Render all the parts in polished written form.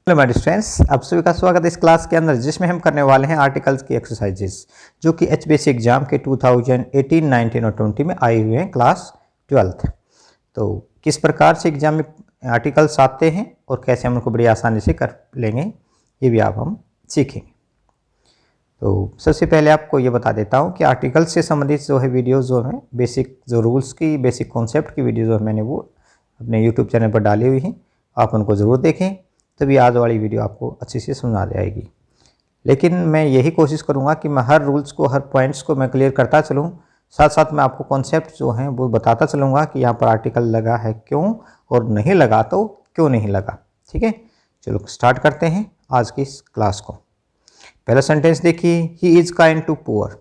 Hello my dear friends, आप सभी का स्वागत है इस क्लास के अंदर जिसमें हम करने वाले हैं आर्टिकल्स की एक्सरसाइजेस जो कि एचपीएससी एग्जाम के 2018, 19 और 20 में आई हुए हैं क्लास 12th। तो किस प्रकार से एग्जाम में आर्टिकल्स आते हैं और कैसे हम उनको बड़ी आसानी से कर लेंगे ये भी हम सीखेंगे। तो सबसे पहले आपको ये बता देता हूँ कि आर्टिकल्स से संबंधित जो है वीडियोज़ जो हैं बेसिक जो रूल्स की बेसिक कॉन्सेप्ट की वीडियो जो है मैंने वो अपने यूट्यूब चैनल पर डाली हुई हैं, आप उनको ज़रूर देखें, तभी आज वाली वीडियो आपको अच्छी से समझ आ जाएगी। लेकिन मैं यही कोशिश करूंगा कि मैं हर रूल्स को हर पॉइंट्स को मैं क्लियर करता चलूं, साथ साथ मैं आपको कॉन्सेप्ट जो हैं वो बताता चलूंगा कि यहाँ पर आर्टिकल लगा है क्यों और नहीं लगा तो क्यों नहीं लगा। ठीक है, चलो स्टार्ट करते हैं आज की इस क्लास को। पहला सेंटेंस देखिए, he is kind to poor.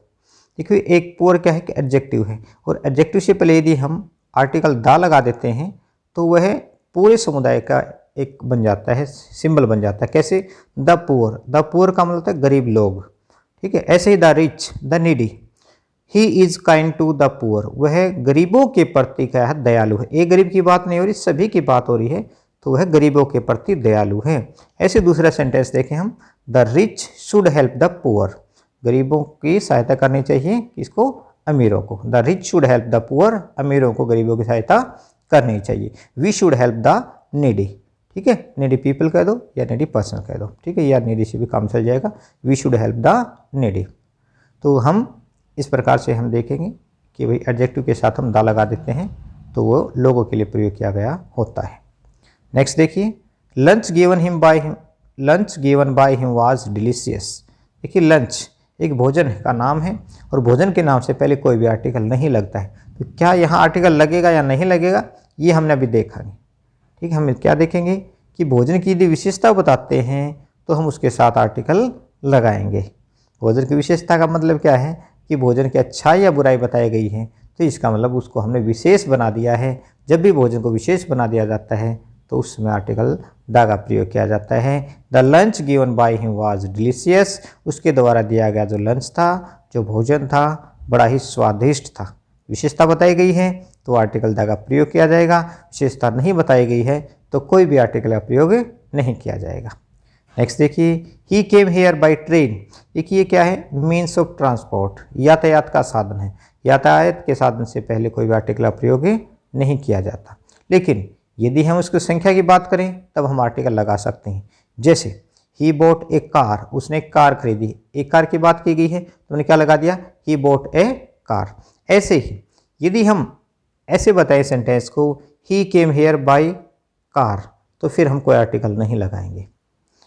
देखिए एक पुअर क्या है कि एडजेक्टिव है और एडजेक्टिव से पहले यदि हम आर्टिकल दा लगा देते हैं तो वह पूरे समुदाय का एक बन जाता है, सिंबल बन जाता है। कैसे? द पुअर, द पुअर का मतलब है गरीब लोग। ठीक है, ऐसे ही the rich, the needy. He is kind to the poor, वह गरीबों के प्रति क्या है? दयालु है। एक गरीब की बात नहीं हो रही, सभी की बात हो रही है, तो वह गरीबों के प्रति दयालु है। ऐसे दूसरा सेंटेंस देखें हम, the rich should help the poor, गरीबों की सहायता करनी चाहिए, किसको? अमीरों को। The rich should help the poor, अमीरों को गरीबों की सहायता करनी चाहिए। We should help the needy. ठीक है, नीडी पीपल कह दो या नीडी पर्सन कह दो, ठीक है, या नीडी से भी काम चल जाएगा। We should help the needy. तो हम इस प्रकार से हम देखेंगे कि भाई एडजेक्टिव के साथ हम दा लगा देते हैं तो वो लोगों के लिए प्रयोग किया गया होता है। नेक्स्ट देखिए, lunch given by him was delicious. देखिए लंच एक भोजन का नाम है और भोजन के नाम से पहले कोई भी आर्टिकल नहीं लगता है, तो क्या यहाँ आर्टिकल लगेगा या नहीं लगेगा ये हमने अभी देखा नहीं। ठीक है, हम क्या देखेंगे कि भोजन की यदि विशेषता बताते हैं तो हम उसके साथ आर्टिकल लगाएंगे। भोजन की विशेषता का मतलब क्या है कि भोजन की अच्छाई या बुराई बताई गई है, तो इसका मतलब उसको हमने विशेष बना दिया है। जब भी भोजन को विशेष बना दिया जाता है तो उसमें आर्टिकल दा का प्रयोग किया जाता है। The lunch given by him was delicious, उसके द्वारा दिया गया जो लंच था, जो भोजन था, बड़ा ही स्वादिष्ट था। विशेषता बताई गई है तो आर्टिकल दा का प्रयोग किया जाएगा। विशेषता नहीं बताई गई है तो कोई भी आर्टिकल का प्रयोग नहीं किया जाएगा। नेक्स्ट देखिए, ही केम हेयर बाय ट्रेन। देखिए क्या है? मीन्स ऑफ ट्रांसपोर्ट, यातायात का साधन है। यातायात के साधन से पहले कोई भी आर्टिकल का प्रयोग नहीं किया जाता। लेकिन यदि हम उसकी संख्या की बात करें तब हम आर्टिकल लगा सकते हैं। जैसे ही बोट ए कार, उसने एक कार खरीदी, एक कार की बात की गई है तो हमने क्या लगा दिया? ही बोट ए कार। ऐसे ही यदि हम ऐसे बताएं सेंटेंस को, ही केम हेयर बाय कार, तो फिर हम कोई आर्टिकल नहीं लगाएंगे।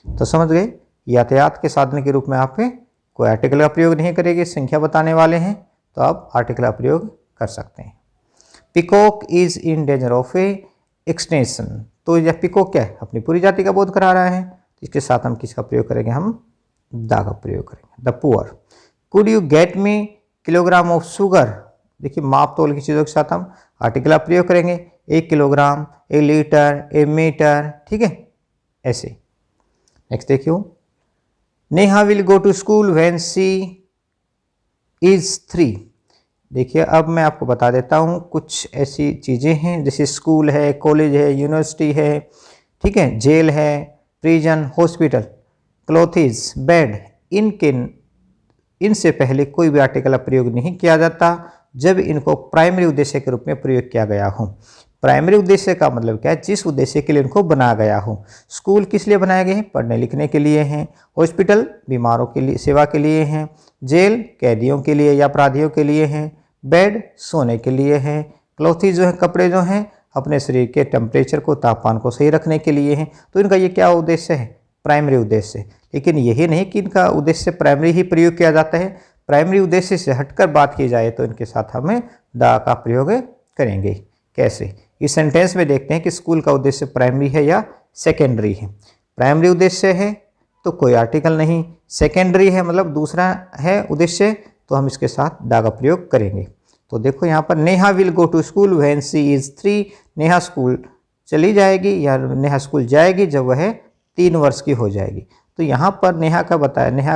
तो समझ गए, यातायात के साधन के रूप में आप कोई आर्टिकल का प्रयोग नहीं करेंगे। संख्या बताने वाले हैं तो आप आर्टिकल का प्रयोग कर सकते हैं। Peacock is in danger of A extension, तो यह पिकॉक क्या है? अपनी पूरी जाति का बोध करा रहा है, तो इसके साथ हम किसका प्रयोग करेंगे? हम दा का प्रयोग करेंगे। The poor, could you get me kilogram of sugar. देखिए माप तोल की चीज़ों के साथ हम आर्टिकल का प्रयोग करेंगे। 1 किलोग्राम, 1 लीटर, 1 मीटर, ठीक है, ऐसे। नेक्स्ट देखियो, Neha will go to school when she is 3। देखिए अब मैं आपको बता देता हूँ कुछ ऐसी चीज़ें हैं जैसे स्कूल है, कॉलेज है, यूनिवर्सिटी है, ठीक है, जेल है, प्रिजन, हॉस्पिटल, क्लोथेज, बेड, इनसे पहले कोई भी आर्टिकल का प्रयोग नहीं किया जाता जब इनको प्राइमरी उद्देश्य के रूप में प्रयोग किया गया हो। प्राइमरी उद्देश्य का मतलब क्या है? जिस उद्देश्य के लिए इनको बनाया गया हो। स्कूल किस लिए बनाए गए हैं? पढ़ने लिखने के लिए हैं। हॉस्पिटल बीमारों के लिए, सेवा के लिए हैं। जेल कैदियों के लिए या अपराधियों के लिए हैं। बेड सोने के लिए हैं। क्लॉथी जो है कपड़े जो हैं अपने शरीर के टेम्परेचर को, तापमान को सही रखने के लिए हैं। तो इनका ये क्या उद्देश्य है? प्राइमरी उद्देश्य। लेकिन यही नहीं कि इनका उद्देश्य प्राइमरी ही प्रयोग किया जाता है। प्राइमरी उद्देश्य से हटकर बात की जाए तो इनके साथ हमें दा का प्रयोग करेंगे। कैसे? इस सेंटेंस में देखते हैं कि स्कूल का उद्देश्य प्राइमरी है या सेकेंडरी है। प्राइमरी उद्देश्य है तो कोई आर्टिकल नहीं, सेकेंडरी है मतलब दूसरा है उद्देश्य, तो हम इसके साथ दा का प्रयोग करेंगे। तो देखो यहाँ पर Neha will go to school when she is 3। Neha school चली जाएगी या नेहा स्कूल जाएगी जब वह 3 वर्ष की हो जाएगी। तो यहाँ पर नेहा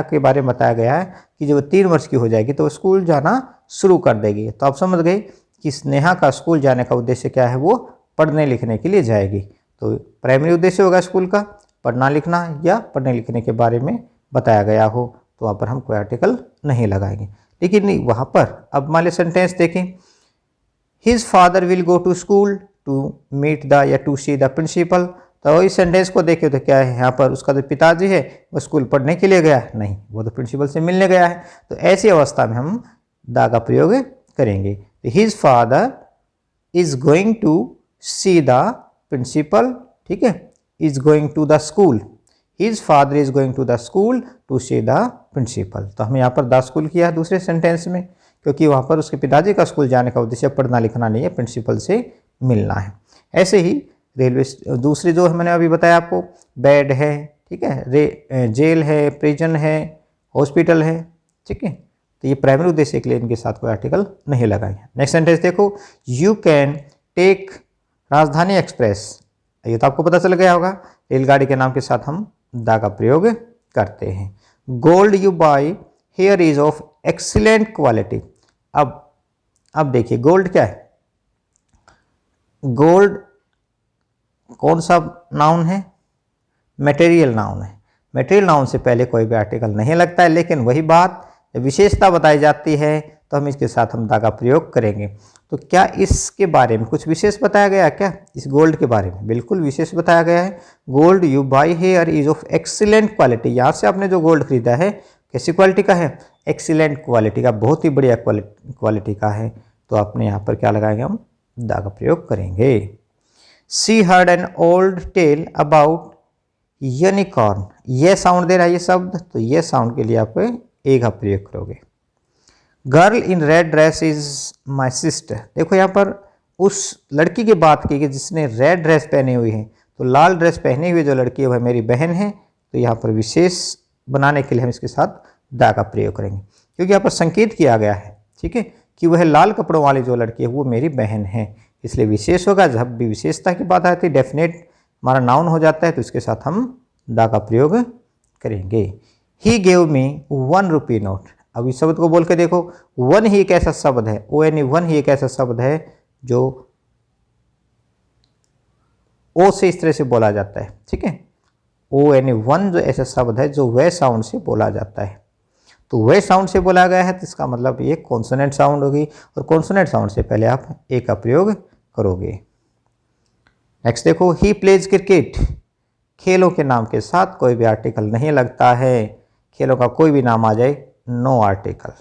के बारे में बताया गया है कि जब 3 वर्ष की हो जाएगी तो स्कूल जाना शुरू कर देगी। तो आप समझ गए कि नेहा का स्कूल जाने का उद्देश्य क्या है? वो पढ़ने लिखने के लिए जाएगी। तो प्राइमरी उद्देश्य होगा स्कूल का, पढ़ना लिखना या पढ़ने लिखने के बारे में बताया गया हो तो वहाँ पर हम कोई आर्टिकल नहीं लगाएंगे। लेकिन नहीं, वहाँ पर अब मान लीजिए सेंटेंस देखें, his father will go to school to meet the या टू सी द प्रिंसिपल। तो इस सेंटेंस को देखें तो क्या है, यहाँ पर उसका जो पिताजी है वो स्कूल पढ़ने के लिए गया है, नहीं, वो तो प्रिंसिपल से मिलने गया है। तो ऐसी अवस्था में हम द का प्रयोग करेंगे। तो his father is going to see the principal, ठीक है, is going to the school, his father is going to the school to see the principal. तो हमने यहाँ पर द स्कूल किया है दूसरे सेंटेंस में, क्योंकि वहाँ पर उसके पिताजी का स्कूल जाने का उद्देश्य पढ़ना लिखना नहीं है, प्रिंसिपल से मिलना है। ऐसे ही रेलवे दूसरी जो मैंने अभी बताया आपको, बेड है, ठीक है, जेल है, प्रिजन है, हॉस्पिटल है, ठीक है। तो ये प्राइमरी उद्देश्य के लिए इनके साथ कोई आर्टिकल नहीं लगाएंगे। नेक्स्ट सेंटेंस देखो, यू कैन टेक राजधानी एक्सप्रेस। ये तो आपको पता चल गया होगा, रेलगाड़ी के नाम के साथ हम द का प्रयोग करते हैं। Gold you by here is of excellent quality. अब देखिए गोल्ड क्या है, गोल्ड कौन सा नाउन है, मटेरियल नाउन है। मटेरियल नाउन से पहले कोई भी आर्टिकल नहीं लगता है, लेकिन वही बात विशेषता बताई जाती है तो हम इसके साथ हम द का प्रयोग करेंगे। तो क्या इसके बारे में कुछ विशेष बताया गया है क्या, इस गोल्ड के बारे में? बिल्कुल विशेष बताया गया है। Gold you by here is of excellent quality. यहाँ से आपने जो गोल्ड खरीदा है कैसी क्वालिटी का है, एक्सीलेंट क्वालिटी का, बहुत ही बढ़िया क्वालिटी का है। तो आपने यहाँ पर क्या लगाएंगे, हम द का प्रयोग करेंगे। She heard an old tale about unicorn. ये साउंड दे रहा है ये शब्द, तो ये साउंड के लिए आप ए का प्रयोग करोगे। Girl in red dress is my sister. देखो यहाँ पर उस लड़की की बात की कि जिसने रेड ड्रेस पहनी हुई है, तो लाल ड्रेस पहनी हुई जो लड़की है वह मेरी बहन है। तो यहाँ पर विशेष बनाने के लिए हम इसके साथ द का प्रयोग करेंगे, क्योंकि यहाँ पर संकेत किया गया है, ठीक है, कि वह लाल कपड़ों वाली जो लड़की है वो मेरी बहन है, इसलिए विशेष होगा। जब भी विशेषता की बात आती है, डेफिनेट हमारा नाउन हो जाता है, तो इसके साथ हम द का प्रयोग करेंगे। He gave me 1 rupee note. अब इस शब्द को बोल के देखो, वन ही एक ऐसा शब्द है, ओ यानी वन ही एक ऐसा शब्द है जो ओ से इस तरह से बोला जाता है, ठीक है। ओ यानी वन जो ऐसा शब्द है जो वे साउंड से बोला जाता है, तो वे साउंड से बोला गया है, तो इसका मतलब ये कॉन्सोनेंट साउंड होगी, और कॉन्सोनेंट साउंड से पहले आप ए का प्रयोग करोगे। नेक्स्ट देखो, ही प्लेज क्रिकेट। खेलों के नाम के साथ कोई भी आर्टिकल नहीं लगता है, खेलों का कोई भी नाम आ जाए no article,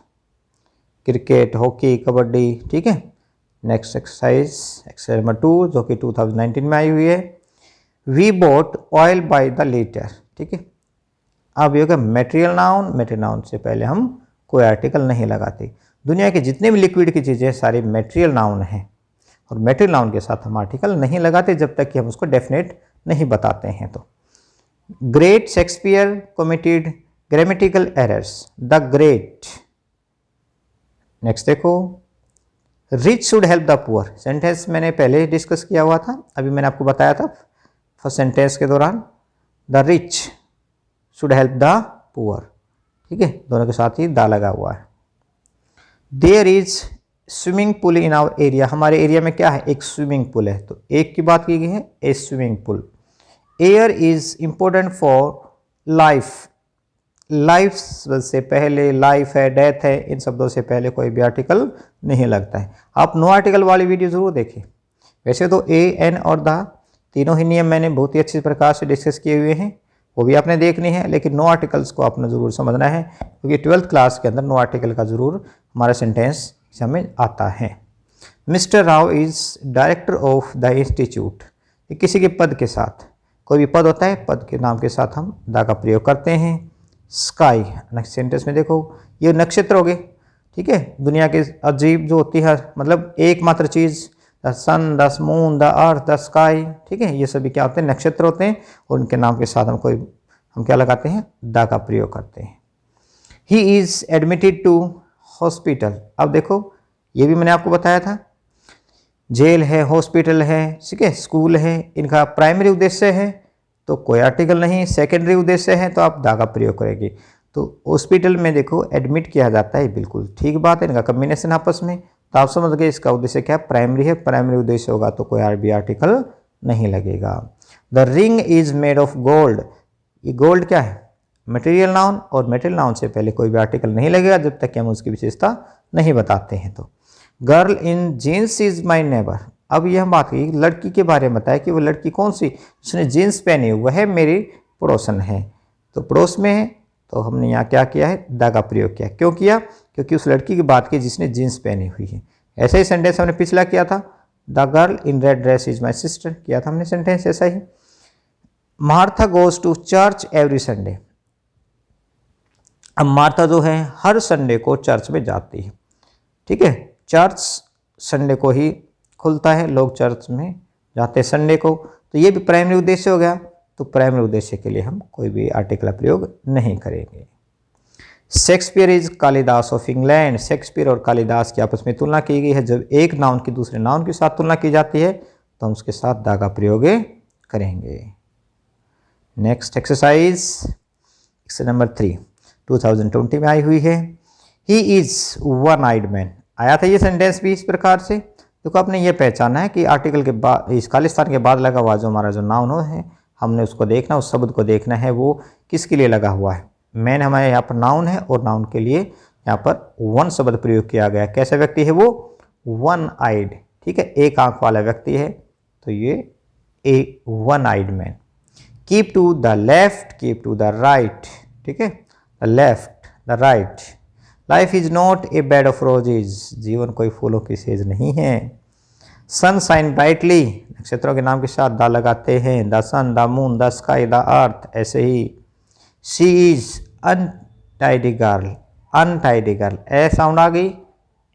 cricket, hockey, kabaddi, ठीक है। नेक्स्ट एक्सरसाइज नंबर 2 जो कि 2019 में आई हुई है। We bought oil by the litre, ठीक है। अब ये होगा मटेरियल नाउन, मटेरियल नाउन से पहले हम कोई आर्टिकल नहीं लगाते। दुनिया के जितने भी लिक्विड की चीज़ें सारी मटेरियल नाउन हैं, और मटेरियल नाउन के साथ हम आर्टिकल नहीं लगाते जब तक कि हम उसको डेफिनेट नहीं बताते हैं। तो great Shakespeare committed grammatical errors, the great. Next देखो, rich should help the poor. Sentence मैंने पहले ही डिस्कस किया हुआ था, अभी मैंने आपको बताया था फर्स्ट सेंटेंस के दौरान, the rich should help the poor, ठीक है, दोनों के साथ ही द लगा हुआ है। There is swimming pool in our area. हमारे एरिया में क्या है, एक स्विमिंग पूल है, तो एक की बात की गई है, a swimming pool. Air is important for life. Life से पहले लाइफ है, डेथ है, इन शब्दों से पहले कोई भी आर्टिकल नहीं लगता है। आप नो आर्टिकल वाली वीडियो जरूर देखें। वैसे तो ए, एन और द तीनों ही नियम मैंने बहुत ही अच्छे प्रकार से डिस्कस किए हुए हैं, वो भी आपने देखनी है, लेकिन नो आर्टिकल्स को आपने ज़रूर समझना है, क्योंकि 12th क्लास के अंदर नो आर्टिकल का ज़रूर हमारा सेंटेंस एग्जाम में आता है। Mister Rao is director of the institute. किसी के पद के साथ, कोई भी पद होता है, पद के नाम के साथ हम द का प्रयोग करते हैं। स्काई, नेक्स्ट सेंटेंस में देखो, ये नक्षत्र हो गए, ठीक है, दुनिया के अजीब जो होती है, मतलब एकमात्र चीज़, the sun, the moon, the earth, the sky, ठीक है, ये सभी क्या होते हैं, नक्षत्र होते हैं, और उनके नाम के साथ हम क्या लगाते हैं, द का प्रयोग करते हैं। He is admitted to hospital. अब देखो, ये भी मैंने आपको बताया था, जेल है, हॉस्पिटल है, ठीक है, स्कूल है, इनका प्राइमरी उद्देश्य है तो कोई आर्टिकल नहीं, सेकेंडरी उद्देश्य है तो आप द का प्रयोग करेंगे। तो हॉस्पिटल में देखो एडमिट किया जाता है, बिल्कुल ठीक बात है, इनका कम्बिनेशन आपस में, तो आप समझ गए इसका उद्देश्य क्या है, प्राइमरी है, प्राइमरी उद्देश्य होगा तो कोई भी आर्टिकल नहीं लगेगा। The ring is made of gold. ये गोल्ड क्या है? मटेरियल नाउन, और मटेरियल नाउन से पहले कोई भी आर्टिकल नहीं लगेगा जब तक कि हम उसकी विशेषता नहीं बताते हैं। तो girl in jeans is my neighbour. अब यह बात की लड़की के बारे में बताया कि वो लड़की कौन सी जिसने जीन्स पहनी हुई वह मेरी पड़ोसन है। तो पड़ोस में है, तो हमने यहाँ क्या किया है? द का प्रयोग किया। क्यों किया? क्योंकि उस लड़की की बात की जिसने जीन्स पहनी हुई है। ऐसा ही सेंटेंस हमने पिछला किया था, the girl in red dress is my sister, किया था हमने सेंटेंस ऐसा ही। Martha goes to church every Sunday. अब मार्था जो है हर संडे को चर्च में जाती है, ठीक है। चर्च संडे को ही खुलता है, लोग चर्च में जाते हैं संडे को। तो ये भी प्राइमरी उद्देश्य हो गया। तो प्राइमरी उद्देश्य के लिए हम कोई भी आर्टिकल का प्रयोग नहीं करेंगे। Shakespeare is Kalidas of England. Shakespeare और कालिदास की आपस में तुलना की गई है। जब एक नाउन की दूसरे नाउन के साथ तुलना की जाती है तो हम उसके साथ द का प्रयोग करेंगे। नेक्स्ट एक्सरसाइज नंबर 3 2020 में आई हुई है। He is one eyed man. आया था ये सेंटेंस भी इस प्रकार से। देखो आपने ये पहचाना है कि आर्टिकल के बाद इस खालिस्तान के बाद लगा हुआ जो हमारा जो नाउन है हमने उसको देखना, उस शब्द को देखना है वो किसके लिए लगा हुआ है। मैन हमारे यहाँ पर नाउन है और नाउन के लिए यहाँ पर वन शब्द प्रयोग किया गया। कैसा व्यक्ति है वो? वन आइड, ठीक है, एक आंख वाला व्यक्ति है। तो ये a one eyed man. Keep to the left, keep to the right, ठीक है, the left the right. Life is not a bed of roses. जीवन कोई फूलों की सेज नहीं है। Sun shine brightly. नक्षत्रों के नाम के साथ द लगाते हैं। The sun, the moon, the sky, the earth. ऐसे ही she is untidy girl. Untidy girl, a sound आ गई।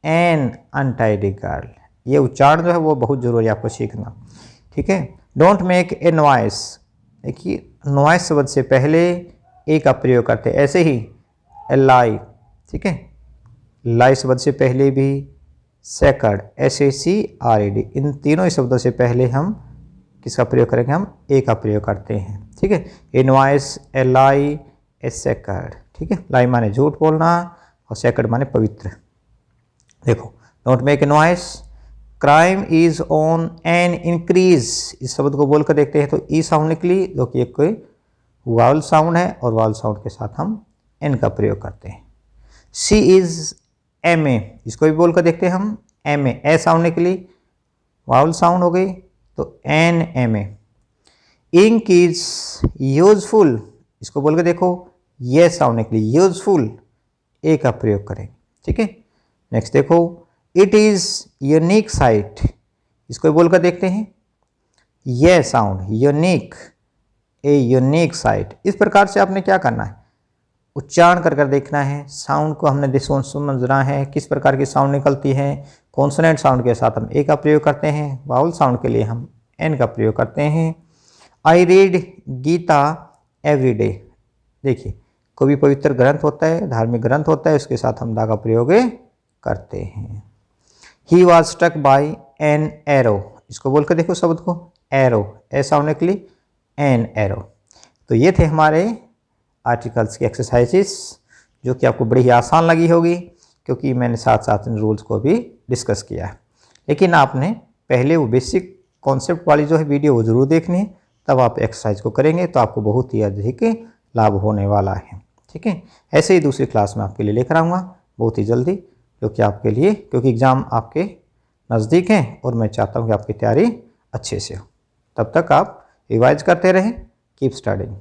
An untidy girl. ये उच्चारण जो है वो बहुत जरूरी है आपको सीखना, ठीक है। Don't make a noise. देखिए नॉइस शब्द से पहले ए का प्रयोग करते हैं। ऐसे ही ए लाई, ठीक है, लाई शब्द से पहले भी सेकंड, SACRED, इन तीनों ही शब्दों से पहले हम किसका प्रयोग करेंगे? हम ए का प्रयोग करते हैं, ठीक है। ए नॉइस, ए लाई, ए सेकंड, ठीक है। लाई माने झूठ बोलना और सेकंड माने पवित्र। देखो don't make a noise. Crime is on an increase. इस शब्द को बोलकर देखते हैं तो ई साउंड निकली जो कि एक वावल साउंड है और वावल साउंड के साथ हम एन का प्रयोग करते हैं। शी इज MA, इसको भी बोलकर देखते हैं हम MA, ए साउंड निकली, वावल साउंड हो गई तो NMA। इंक इज यूजफुल, इसको बोलकर देखो ये साउंड निकली, यूजफुल, ए का प्रयोग करें, ठीक है। नेक्स्ट देखो इट इज यूनिक साइट, इसको भी बोलकर देखते हैं ये sound unique, a unique site. इस प्रकार से आपने क्या करना है? उच्चारण कर कर देखना है। साउंड को हमने समझना है किस प्रकार की साउंड निकलती है। कॉन्सोनेंट साउंड के साथ हम ए का प्रयोग करते हैं, वावल साउंड के लिए हम एन का प्रयोग करते हैं। I read Gita every day. देखिए कोई भी पवित्र ग्रंथ होता है, धार्मिक ग्रंथ होता है, उसके साथ हम दा का प्रयोग करते हैं। He was struck by an arrow, इसको बोलकर देखो शब्द को एरो, ए साउंड निकली, एन एरो। तो ये थे हमारे आर्टिकल्स की एक्सरसाइजेस जो कि आपको बड़ी ही आसान लगी होगी क्योंकि मैंने साथ साथ इन रूल्स को भी डिस्कस किया है। लेकिन आपने पहले वो बेसिक कॉन्सेप्ट वाली जो है वीडियो वो ज़रूर देखनी है, तब आप एक्सरसाइज को करेंगे तो आपको बहुत ही अधिक लाभ होने वाला है, ठीक है। ऐसे ही दूसरी क्लास में आपके लिए लेकर आऊँगा बहुत ही जल्दी, जो कि आपके लिए, क्योंकि एग्ज़ाम आपके नज़दीक हैं और मैं चाहता हूँ कि आपकी तैयारी अच्छे से हो। तब तक आप रिवाइज करते रहें। Keep studying.